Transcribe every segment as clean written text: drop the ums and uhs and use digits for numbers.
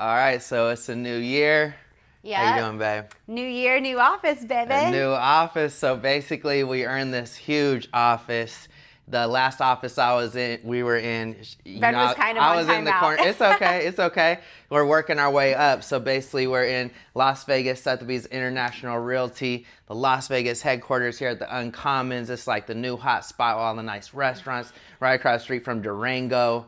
All right, so it's a new year. Yeah. How you doing, babe? New year, new office, baby. A new office. So basically, we earned this huge office. The last office I was in, we were in. Ben was kind of I on was in the timeout. corner. It's okay. It's okay. We're working our way up. So basically, we're in Las Vegas, Sotheby's International Realty, the Las Vegas headquarters here at the Uncommons. It's like the new hot spot with all the nice restaurants right across the street from Durango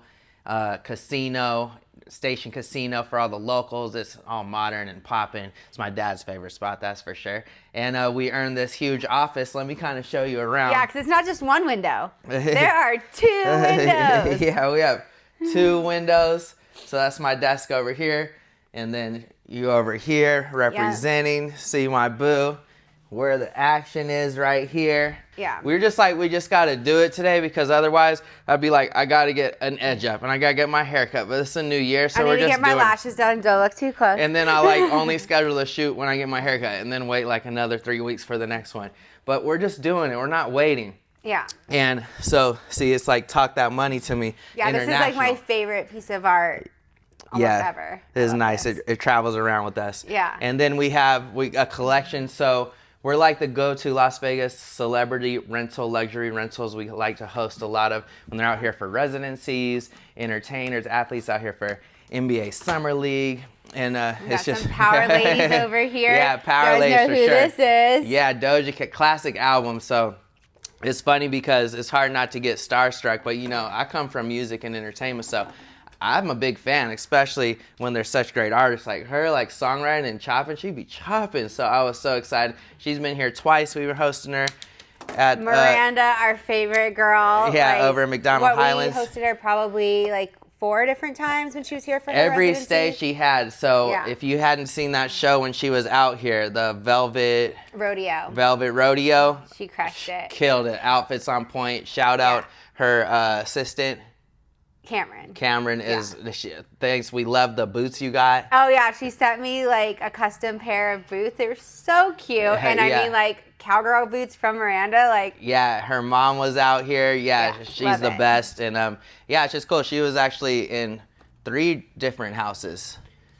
Casino. Station Casino for all the locals. It's all modern and popping. It's my dad's favorite spot, that's for sure. And we earned this huge office. Let me kind of show you around. Yeah, because it's not just one window. There are 2 windows. Yeah, we have 2 windows. So that's my desk over here. And then you over here representing. Yeah. See my boo. Where the action is right here. Yeah. We were just like, we just got to do it today because otherwise I'd be like, I got to get an edge up and I got to get my hair cut. But it's a new year, so we're just doing it. I need to get my lashes done. Don't look too close. And then I like only schedule a shoot when I get my hair cut and then wait like another 3 weeks for the next one. But we're just doing it. We're not waiting. Yeah. And so, see, it's like Talk That Money to me. Yeah, this is like my favorite piece of art. Ever. It is nice. It travels around with us. Yeah. And then we have a collection. So we're like the go-to Las Vegas celebrity rental, luxury rentals. We like to host a lot of when they're out here for residencies, entertainers, athletes out here for NBA Summer League. And it's just some power ladies over here. Yeah, power ladies know for who sure. This is. Yeah, Doja Cat, classic album. So it's funny because it's hard not to get starstruck. But, you know, I come from music and entertainment, so I'm a big fan, especially when there's such great artists like her, like songwriting and chopping. She'd be chopping. So I was so excited. She's been here twice. We were hosting her at Miranda, our favorite girl. Yeah, like, over at McDonald Highlands. We hosted her probably like 4 different times when she was here for her every residency. stay she had. So if you hadn't seen that show when she was out here, the Velvet Rodeo, she crushed it. Killed it. Outfits on point. Shout out her assistant. Cameron is thanks. We love the boots you got. Oh yeah, she sent me like a custom pair of boots. They were so cute, and I mean like cowgirl boots from Miranda. Like her mom was out here. She's the best, and it's just cool. She was actually in 3 different houses.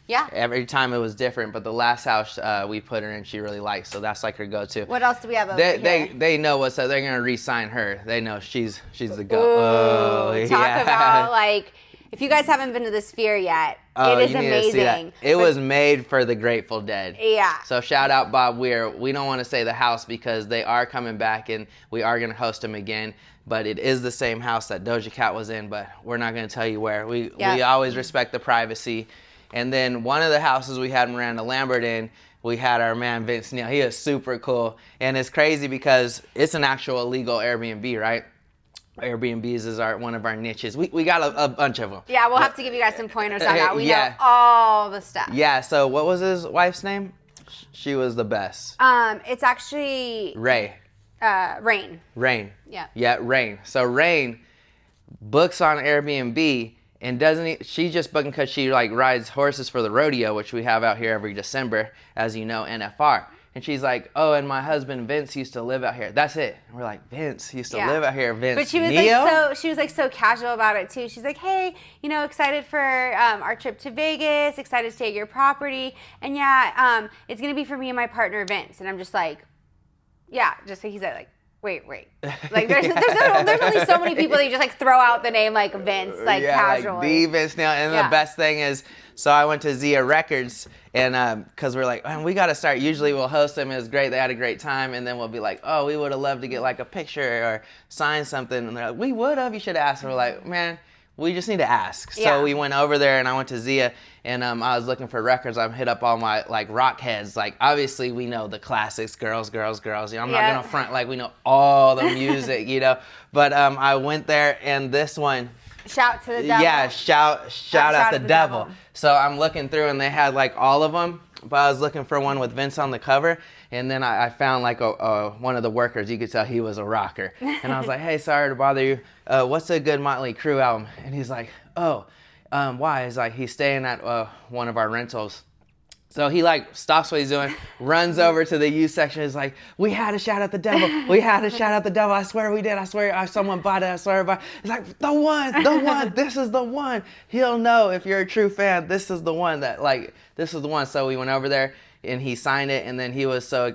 Yeah. Every time it was different, but the last house we put her in, she really liked, so that's like her go-to. What else do we have over here? They know what's up. They're gonna re-sign her. They know she's the go. Ooh, talk about like if you guys haven't been to the Sphere yet, it is amazing. It was made for the Grateful Dead. Yeah. So shout out Bob Weir. We don't want to say the house because they are coming back and we are gonna host them again. But it is the same house that Doja Cat was in, but we're not gonna tell you where. We always respect the privacy. And then one of the houses we had Miranda Lambert in, we had our man Vince Neil. He is super cool. And it's crazy because it's an actual illegal Airbnb, right? Airbnbs is one of our niches. We got a bunch of them. Yeah, we'll have to give you guys some pointers on that. We know all the stuff. Yeah, so what was his wife's name? She was the best. It's actually... Rain. Yeah. Yeah, Rain. So Rain books on Airbnb. And she's just booking because she like rides horses for the rodeo, which we have out here every December, as you know, NFR. And she's like, oh, and my husband Vince used to live out here. That's it. And we're like, Vince used to live out here. Vince. But she was Neil? so casual about it too. She's like, hey, excited for our trip to Vegas, excited to stay at your property, and it's gonna be for me and my partner Vince. And I'm just like, just like he said, like. Wait. Like there's only so many people that you just like throw out the name like Vince, like casually. Like the Vince now. And the best thing is, so I went to Zia Records and because we're like, man, we got to start. Usually we'll host them. It was great. They had a great time. And then we'll be like, oh, we would have loved to get like a picture or sign something. And they're like, we would have. You should ask. And we're like, man, we just need to ask. So we went over there and I went to Zia and I was looking for records. I hit up all my like rock heads. Like obviously we know the classics, girls. I'm not gonna front like we know all the music, But I went there and this one. Shout to the devil. Yeah, shout out the devil. So I'm looking through and they had like all of them. But I was looking for one with Vince on the cover, and then I found like one of the workers. You could tell he was a rocker. And I was like, hey, sorry to bother you. What's a good Motley Crue album? And he's like, why? He's like, he's staying at one of our rentals. So he like stops what he's doing, runs over to the youth section. Is like, we had to shout at the devil. We had to shout at the devil. I swear we did. I swear someone bought it. I swear about it. It's like, the one. This is the one. He'll know if you're a true fan. This is the one this is the one. So we went over there and he signed it. And then he was so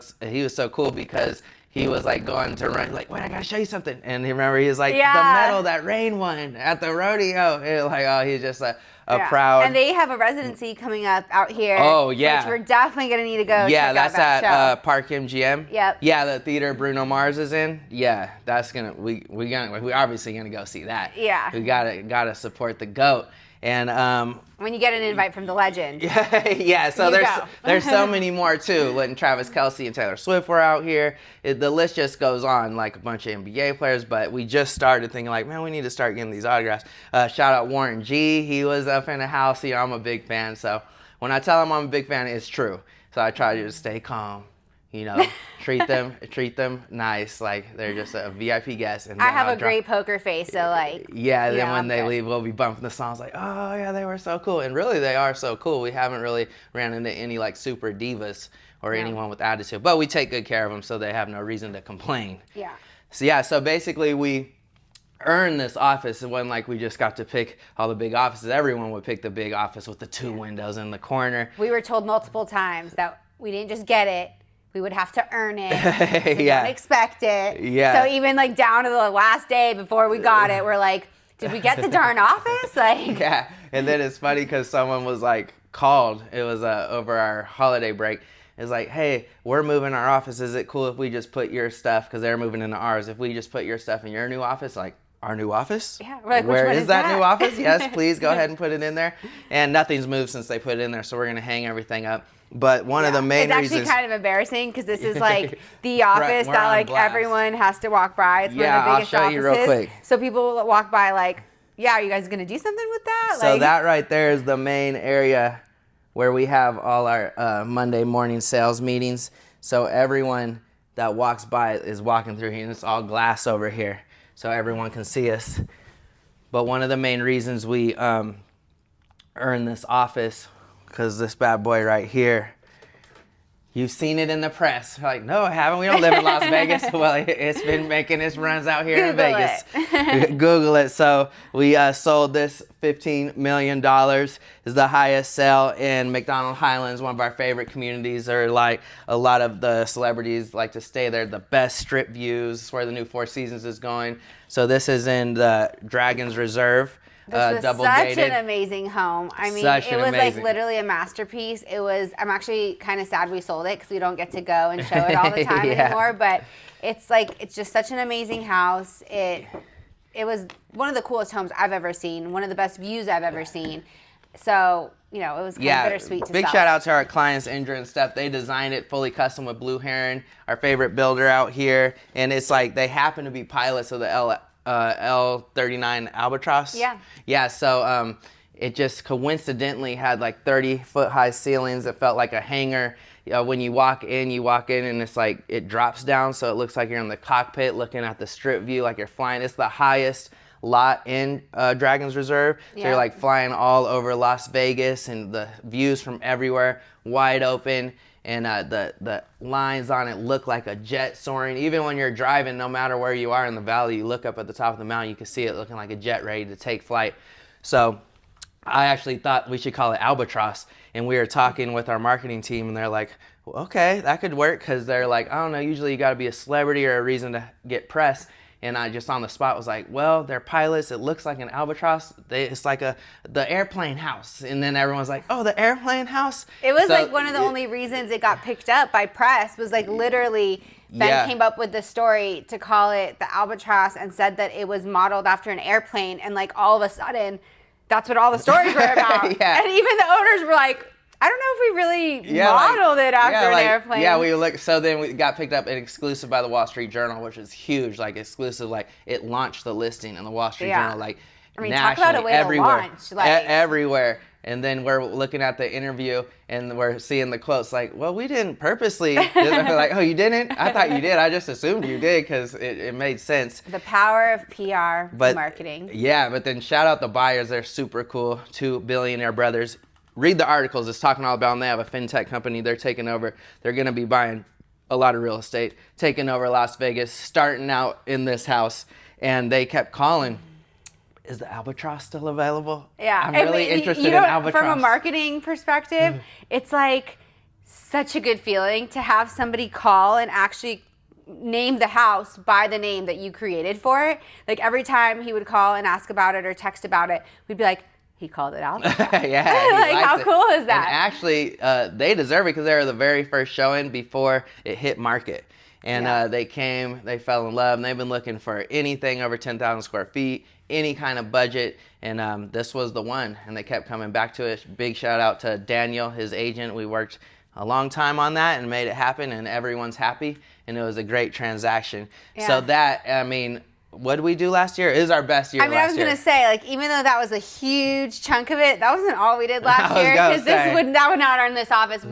cool because he was like going to run, like, wait, I gotta show you something. And he was like, the medal that Rain won at the rodeo. He's just a proud. And they have a residency coming up out here. Oh, yeah. Which we're definitely going to need to go Yeah, check that's out that at show. Park MGM. Yep. Yeah, the theater Bruno Mars is in. Yeah, that's we obviously gonna go see that. Yeah. We gotta support the GOAT. And when you get an invite from the legend. yeah, so there's so many more too. When Travis Kelce and Taylor Swift were out here, the list just goes on, like a bunch of NBA players. But we just started thinking like, man, we need to start getting these autographs. Shout out Warren G. He was up in the house. I'm a big fan. So when I tell him I'm a big fan, it's true. So I try to just stay calm. Treat them nice, like they're just a VIP guest. And I have a great poker face, so like. Yeah, then when they leave, we'll be bumping the songs like, oh yeah, they were so cool. And really, they are so cool. We haven't really ran into any like super divas or anyone with attitude, but we take good care of them, so they have no reason to complain. Yeah. So basically we earned this office. It wasn't like we just got to pick all the big offices. Everyone would pick the big office with the 2 windows in the corner. We were told multiple times that we didn't just get it. We would have to earn it. So Yeah. Don't expect it. Yeah. So even like down to the last day before we got it, we're like, did we get the darn office? Like. Yeah. And then it's funny because someone was like called. It was over our holiday break. It's like, hey, we're moving our office. Is it cool if we just put your stuff, because they're moving into ours, if we just put your stuff in your new office? Like, our new office? Yeah. We're like, where which one is that that? new office? Yes, please go ahead and put it in there. And nothing's moved since they put it in there, so we're going to hang everything up. But one of the main reasons... It's actually kind of embarrassing because this is like the office we're that on like blast. Everyone has to walk by. It's one of the biggest I'll show offices. you real quick. So people will walk by like, yeah, are you guys going to do something with that? So that right there is the main area where we have all our Monday morning sales meetings. So everyone that walks by is walking through here, and it's all glass over here, so everyone can see us. But one of the main reasons we earned this office, because this bad boy right here, you've seen it in the press. Like, no, I haven't. We don't live in Las Vegas. Well, it's been making its runs out here in Vegas. Google it. So we sold this $15 million. Is the highest sale in McDonald Highlands, one of our favorite communities. Or like a lot of the celebrities like to stay there. The best strip views, where the new Four Seasons is going. So this is in the Dragon's Reserve. This was double such gated. an amazing home. I mean, Such it an was like amazing- literally a masterpiece. I'm actually kind of sad we sold it because we don't get to go and show it all the time Yeah. anymore. But it's just such an amazing house. It was one of the coolest homes I've ever seen. One of the best views I've ever seen. So, it was kind of bittersweet to big sell. shout out to our clients, Indra and Steph. They designed it fully custom with Blue Heron, our favorite builder out here. And it's like they happen to be pilots of the L39 Albatross. Yeah. Yeah, so it just coincidentally had like 30-foot high ceilings. It felt like a hangar. When you walk in and it's like it drops down, so it looks like you're in the cockpit looking at the strip view like you're flying. It's the highest lot in Dragon's Reserve. So Yeah. you're like flying all over Las Vegas, and the views from everywhere, wide open. And the lines on it look like a jet soaring. Even when you're driving, no matter where you are in the valley, you look up at the top of the mountain, you can see it looking like a jet ready to take flight. So I actually thought we should call it Albatross. And we were talking with our marketing team, and they're like, well, okay, that could work. Because they're like, I don't know, usually you got to be a celebrity or a reason to get press. And I just on the spot was like, well, they're pilots. It looks like an albatross. It's like the airplane house. And then everyone's like, oh, the airplane house? It was So like one of the only reasons it got picked up by press was like literally Ben came up with the story to call it the Albatross and said that it was modeled after an airplane. And like all of a sudden, that's what all the stories were about. Yeah. And even the owners were like, I don't know if we really modeled it after an airplane. Yeah, we look. So then we got picked up an exclusive by the Wall Street Journal, which is huge. Like exclusive, like it launched the listing in the Wall Street Journal. Like I mean, nationally, talk about a way everywhere, to launch. Like everywhere. And then we're looking at the interview, and we're seeing the quotes like, "Well, we didn't purposely." We're like, "Oh, you didn't? I thought you did. I just assumed you did because it made sense." the power of PR marketing. Yeah, but then shout out the buyers. They're super cool. 2 billionaire brothers. read the articles. It's talking all about them. They have a fintech company. They're taking over. They're going to be buying a lot of real estate, taking over Las Vegas, starting out in this house. And they kept calling. Is the Albatross still available? Yeah. I'm really interested in Albatross. From a marketing perspective, it's like such a good feeling to have somebody call and actually name the house by the name that you created for it. Like every time he would call and ask about it or text about it, we'd be like, he called it out. Yeah. Like how cool is that? And actually, they deserve it because they were the very first showing before it hit market. And they came, they fell in love, and they've been looking for anything over 10,000 square feet, any kind of budget, and this was the one. And they kept coming back to it. Big shout out to Daniel, his agent. We worked a long time on that and made it happen, and everyone's happy, and it was a great transaction. Yeah. So that, I mean, what did we do last year? It was our best year last year. I was going to say, like, even though that was a huge chunk of it, that wasn't all we did last year, because that would not earn this office.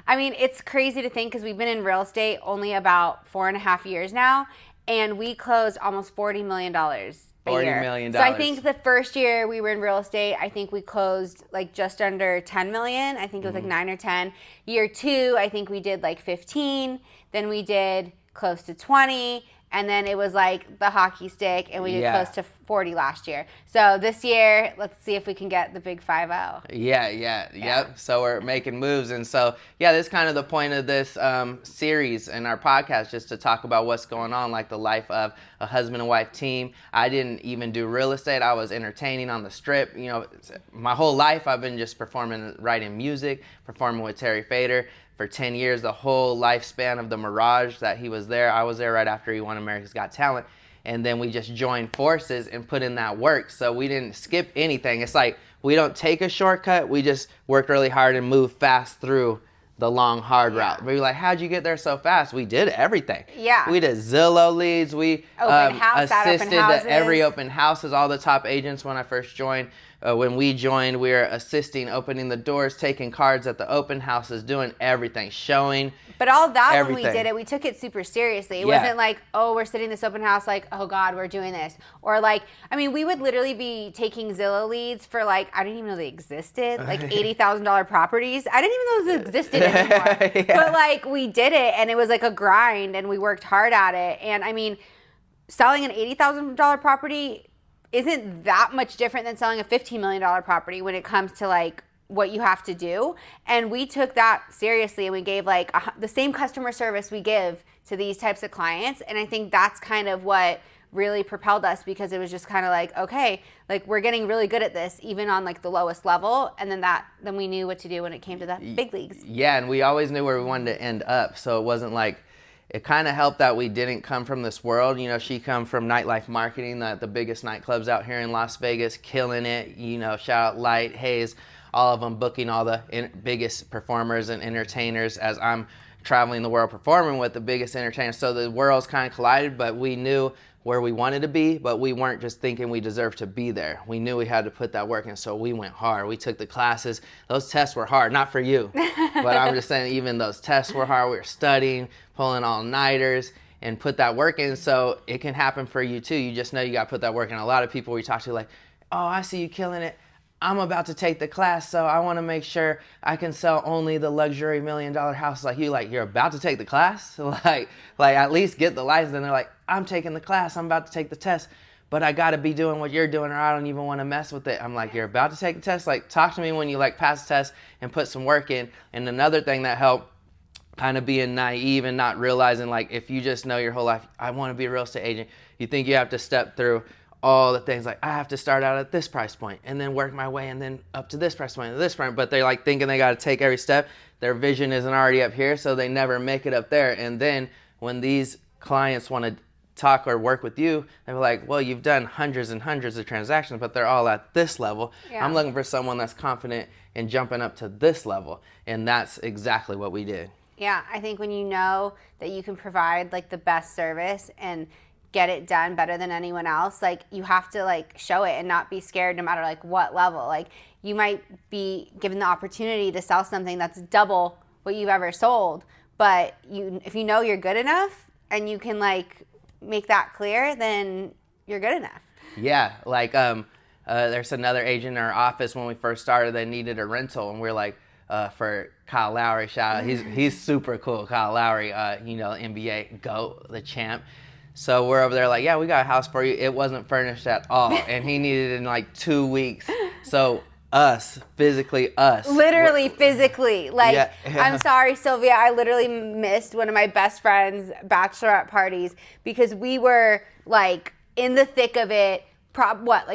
I mean, it's crazy to think because we've been in real estate only about 4.5 years now, and we closed almost $40 million a year. $40 million. So I think the first year we were in real estate, I think we closed like just under 10 million. I think it was like 9 or 10. Year 2, I think we did like 15. Then we did close to 20. And then it was like the hockey stick, and we did close to 40 last year. So this year, let's see if we can get the big 5-0. Yep. So we're making moves. And so, this is kind of the point of this series and our podcast, just to talk about what's going on, like the life of a husband and wife team. I didn't even do real estate. I was entertaining on the Strip. You know, my whole life I've been just performing, writing music, performing with Terry Fader. For 10 years, the whole lifespan of the Mirage that he was there. I was there right after he won America's Got Talent. And then we just joined forces and put in that work. So we didn't skip anything. It's like we don't take a shortcut. We just work really hard and move fast through the long, hard route. We were like, how'd you get there so fast? We did everything. Yeah. We did Zillow leads. We assisted at every open houses, all the top agents when I first joined. When we joined, we were assisting, opening the doors, taking cards at the open houses, doing everything, showing. But all that, everything. when we did it, we took it super seriously. It wasn't like, oh, we're sitting this open house, like, oh God, we're doing this. Or like, I mean, we would literally be taking Zillow leads for like, I didn't even know they existed, like $80,000 properties. I didn't even know those existed anymore. But like, we did it, and it was like a grind, and we worked hard at it. And I mean, selling an $80,000 property isn't that much different than selling a $15 million property when it comes to like what you have to do. And we took that seriously, and we gave like the same customer service we give to these types of clients. And I think that's kind of what really propelled us, because it was just kind of like, okay, like we're getting really good at this even on like the lowest level. And then we knew what to do when it came to the big leagues. Yeah, and we always knew where we wanted to end up. So it wasn't like, it kind of helped that we didn't come from this world. You know, she come from nightlife marketing, the biggest nightclubs out here in Las Vegas, killing it. You know, shout out Light, Hayes, all of them booking all the biggest performers and entertainers, as I'm traveling the world performing with the biggest entertainers. So the worlds kind of collided, but we knew where we wanted to be, but we weren't just thinking we deserved to be there. We knew we had to put that work in, so we went hard. We took the classes. Those tests were hard, not for you, but I'm just saying even those tests were hard. We were studying, pulling all-nighters, and put that work in, so it can happen for you too. You just know you got to put that work in. A lot of people we talk to like, oh, I see you killing it. I'm about to take the class, so I want to make sure I can sell only the luxury $1 million house like you. Like, you're about to take the class? Like at least get the license. And they're like, I'm taking the class. I'm about to take the test, but I got to be doing what you're doing, or I don't even want to mess with it. I'm like, you're about to take the test? Like, talk to me when you like pass the test and put some work in. And another thing that helped, kind of being naive and not realizing, like, if you just know your whole life, I want to be a real estate agent, you think you have to step through all the things, like I have to start out at this price point and then work my way and then up to this price point and this point, but they're like thinking they got to take every step. Their vision isn't already up here, so they never make it up there. And then when these clients want to talk or work with you, they're like, well, you've done hundreds and hundreds of transactions, but they're all at this level. Yeah. I'm looking for someone that's confident in jumping up to this level. And that's exactly what we did. Yeah, I think when you know that you can provide like the best service and get it done better than anyone else, like you have to like show it and not be scared no matter like what level. Like you might be given the opportunity to sell something that's double what you've ever sold, but if you know you're good enough and you can like make that clear, then you're good enough. Yeah, like there's another agent in our office when we first started that needed a rental, and we're like, for Kyle Lowry, shout out, he's super cool, Kyle Lowry, NBA GOAT, the champ. So we're over there like, yeah, we got a house for you. It wasn't furnished at all, and he needed it in like 2 weeks. So literally physically, like, yeah. I'm sorry, Sylvia, I literally missed one of my best friend's bachelorette parties because we were like in the thick of it,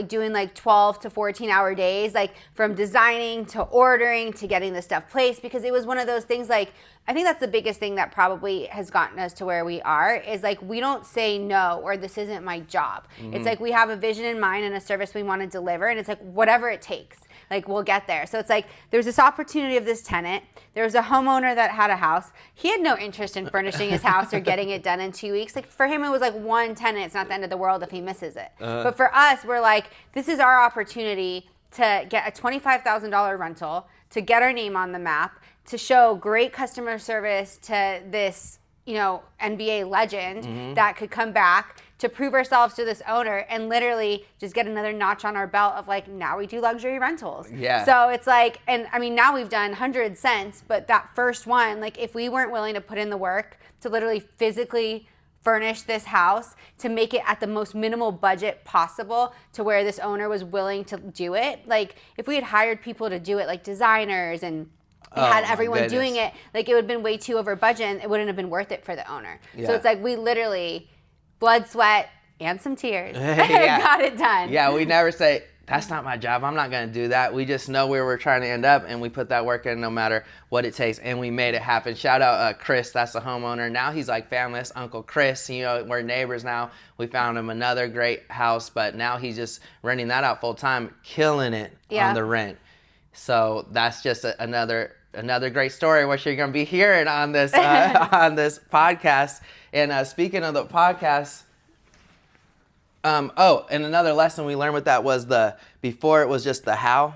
doing like 12 to 14 hour days, like from designing to ordering to getting the stuff placed, because it was one of those things. Like, I think that's the biggest thing that probably has gotten us to where we are, is like, we don't say no, or this isn't my job. Mm-hmm. It's like, we have a vision in mind and a service we want to deliver, and it's like, whatever it takes, like, we'll get there. So it's like, there's this opportunity of this tenant. There was a homeowner that had a house. He had no interest in furnishing his house or getting it done in 2 weeks. Like, for him, it was like one tenant. It's not the end of the world if he misses it. But for us, we're like, this is our opportunity to get a $25,000 rental, to get our name on the map, to show great customer service to this, NBA legend that could come back, to prove ourselves to this owner, and literally just get another notch on our belt of like, now we do luxury rentals. Yeah. So it's like, and I mean, now we've done hundreds since, but that first one, like, if we weren't willing to put in the work to literally physically furnish this house, to make it at the most minimal budget possible, to where this owner was willing to do it. Like, if we had hired people to do it, like designers, and had everyone doing it, like, it would have been way too over budget, and it wouldn't have been worth it for the owner. Yeah. So it's like, we literally, blood, sweat, and some tears, got it done. Yeah, we never say, that's not my job, I'm not going to do that. We just know where we're trying to end up, and we put that work in no matter what it takes, and we made it happen. Shout out Chris, that's the homeowner. Now he's like family. That's Uncle Chris. We're neighbors now. We found him another great house, but now he's just renting that out full time, killing it on the rent. So that's just another great story, what you're going to be hearing on this on this podcast. And speaking of the podcast, and another lesson we learned with that was before it was just the how,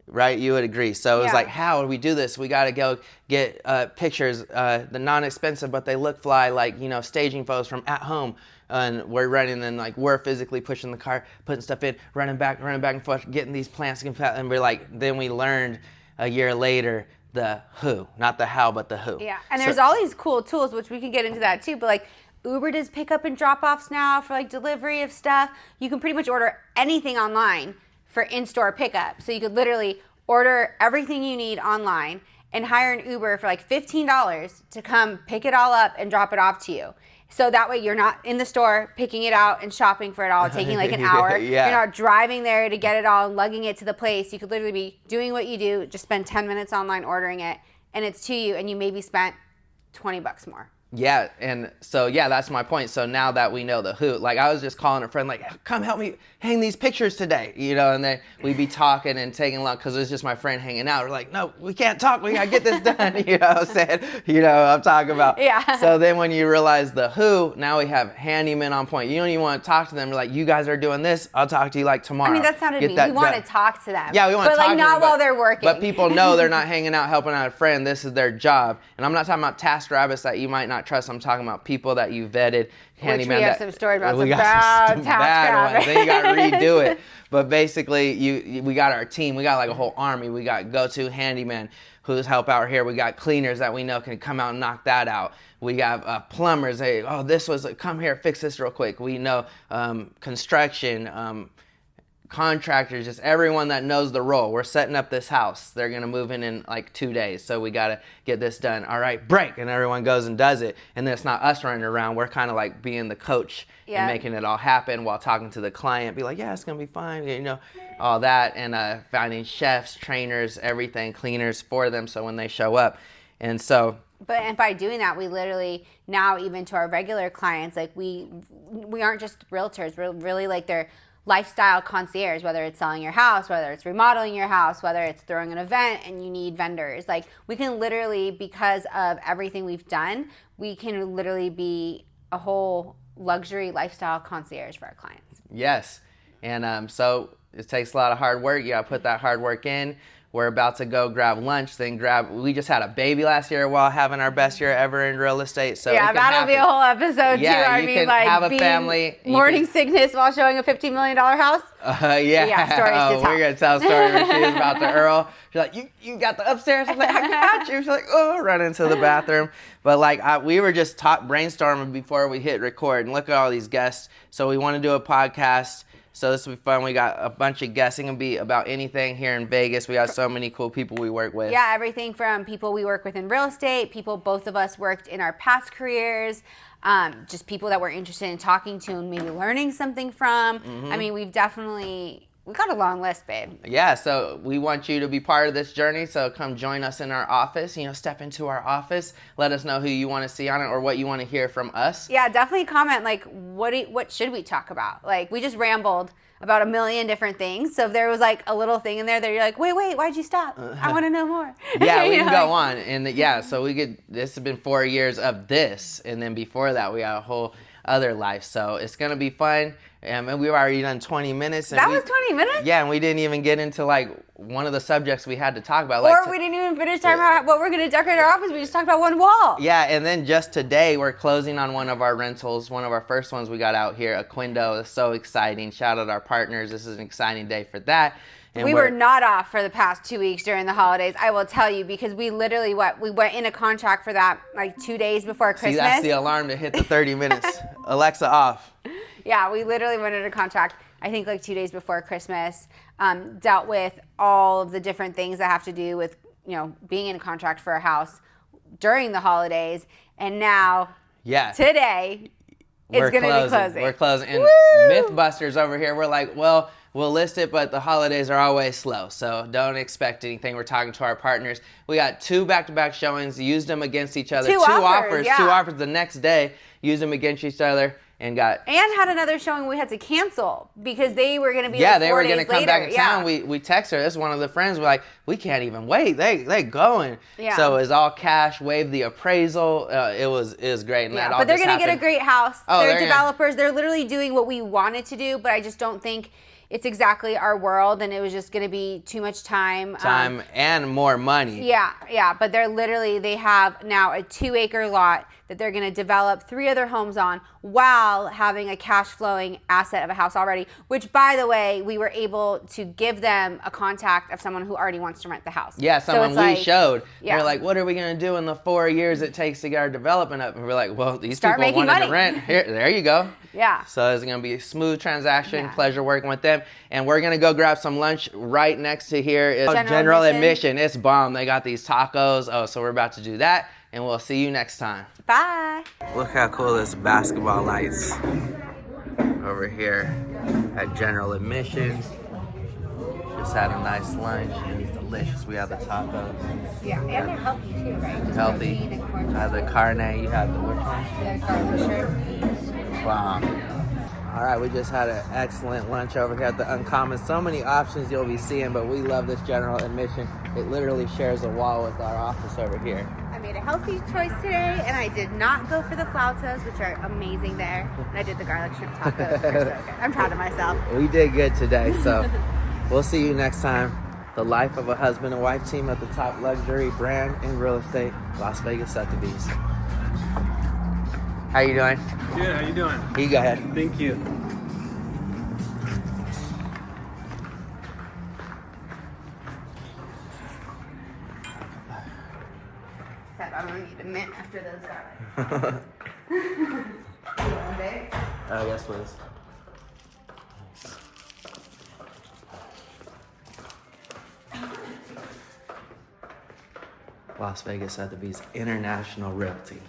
right? You would agree. So it was like, how do we do this? We got to go get pictures, the non-expensive, but they look fly, like, staging photos from at home. And we're running, and like, we're physically pushing the car, putting stuff in, running back and forth, getting these plants. And we're like, then we learned a year later the who, not the how, but the who. Yeah, and there's all these cool tools, which we can get into that too, but like, Uber does pickup and drop-offs now for like delivery of stuff. You can pretty much order anything online for in-store pickup. So you could literally order everything you need online and hire an Uber for like $15 to come pick it all up and drop it off to you. So that way you're not in the store picking it out and shopping for it all, taking like an hour. Yeah. You're not driving there to get it all and lugging it to the place. You could literally be doing what you do, just spend 10 minutes online ordering it, and it's to you, and you maybe spent $20 more. Yeah, and so, that's my point. So now that we know the who, like, I was just calling a friend, like, come help me hang these pictures today, and then we'd be talking and taking long, because it was just my friend hanging out. We're like, no, we can't talk. We got to get this done, I'm talking about. Yeah. So then when you realize the who, now we have handymen on point. You don't even want to talk to them. You're like, you guys are doing this. I'll talk to you, like, tomorrow. I mean, that sounded mean. We want to talk to them. Yeah, we want to talk to them. But, like, not while they're working. But people know they're not hanging out helping out a friend. This is their job. And I'm not talking about task rabbits that you might not trust. I'm talking about people that you vetted, handyman. Which we have some stories about, some bad task ones. Then you got to redo it. But basically, we got our team. We got like a whole army. We got go-to handyman who's help out here. We got cleaners that we know can come out and knock that out. We have plumbers. Hey, come here, fix this real quick. We know construction, contractors, just everyone that knows the role. We're setting up this house. They're going to move in like 2 days. So we got to get this done. All right, break. And everyone goes and does it. And then it's not us running around. We're kind of like being the coach and making it all happen while talking to the client. Be like, yeah, it's going to be fine. All that. And finding chefs, trainers, everything, cleaners for them. So when they show up. And so. And by doing that, we literally now, even to our regular clients, like we aren't just realtors. We're really like they're lifestyle concierge, whether it's selling your house, whether it's remodeling your house, whether it's throwing an event and you need vendors. Like, we can literally, because of everything we've done, we can literally be a whole luxury lifestyle concierge for our clients. Yes. And so it takes a lot of hard work. You got to put that hard work in. we're about to go grab lunch. We just had a baby last year while having our best year ever in real estate. So yeah, that'll be a whole episode too. Yeah, I you mean, can like have a being family. morning sickness while showing a $50 million house. Yeah, stories to tell. We're gonna tell a story where she was about to Earl. She's like, you got the upstairs? I'm like, I got you. She's like, oh, run into the bathroom. But like, we were just brainstorming before we hit record, and look at all these guests. So we want to do a podcast. So this will be fun. We got a bunch of guests. It can be about anything here in Vegas. We got so many cool people we work with. Yeah, everything from people we work with in real estate, people both of us worked in our past careers, just people that we're interested in talking to and maybe learning something from. I mean, we've got a long list, babe. Yeah, so we want you to be part of this journey. So come join us in our office. Step into our office. Let us know who you want to see on it or what you want to hear from us. Yeah, definitely comment like what should we talk about? Like we just rambled about a million different things. So if there was like a little thing in there that you're like, wait, why'd you stop? I want to know more. Yeah, we can go on. And so this has been 4 years of this. And then before that, we got a whole other life. So it's going to be fun. And we've already done 20 minutes. And that was 20 minutes? Yeah, and we didn't even get into like one of the subjects we had to talk about. Or we didn't even finish talking about what we're going to decorate our office. We just talked about one wall. Yeah, and then just today we're closing on one of our rentals, one of our first ones we got out here, a Quindo. It's so exciting. Shout out our partners. This is an exciting day for that. And we were not off for the past 2 weeks during the holidays, I will tell you, because we literally, we went in a contract for that like 2 days before Christmas. See, that's the alarm to hit the 30 minutes. Alexa off. Yeah, we literally went into contract, I think like 2 days before Christmas, dealt with all of the different things that have to do with, being in a contract for a house during the holidays. And now, today, it's going to be closing. We're closing. And Mythbusters over here, we're like, well, we'll list it, but the holidays are always slow, so don't expect anything. We're talking to our partners. We got 2 back-to-back showings, used them against each other. Two offers, yeah. 2 offers the next day, used them against each other, and had another showing we had to cancel because they were going to be they were going to come back in town. We text her. This is one of the friends. We're like, we can't even wait. They going. Yeah. So it was all cash. Waived the appraisal. It was great. And but they're going to get a great house. They're developers. They're literally doing what we wanted to do, but I just don't think it's exactly our world, and it was just going to be too much time. And more money. Yeah. But they have now a 2-acre lot that they're going to develop 3 other homes on while having a cash flowing asset of a house already, which, by the way, we were able to give them a contact of someone who already wants to rent the house. Yeah, someone we showed. Yeah. They're like, what are we going to do in the 4 years it takes to get our development up? And we're like, well, these people wanted to rent. There you go. Yeah. So it's going to be a smooth transaction. Pleasure working with them. And we're going to go grab some lunch right next to here. Is General Admission. It's bomb. They got these tacos. So we're about to do that. And we'll see you next time. Bye. Look how cool this basketball lights over here at General Admissions. Just had a nice lunch. It's delicious. We have the tacos. Yeah, and they're healthy too, right? Just healthy. I have the carne. You have the which one? Yeah, carne, sure. Wow. All right, we just had an excellent lunch over here at the Uncommon. So many options you'll be seeing, but we love this General Admission. It literally shares a wall with our office over here. I made a healthy choice today, and I did not go for the flautas, which are amazing there. And I did the garlic shrimp tacos. They're so good. I'm proud of myself. We did good today, so we'll see you next time. The life of a husband and wife team at the top luxury brand in real estate, Las Vegas Sotheby's. How you doing? Good, how you doing? You go ahead. Thank you. I'm gonna need a mint after those garlic. Oh, yes, please. Las Vegas Sotheby's International Realty.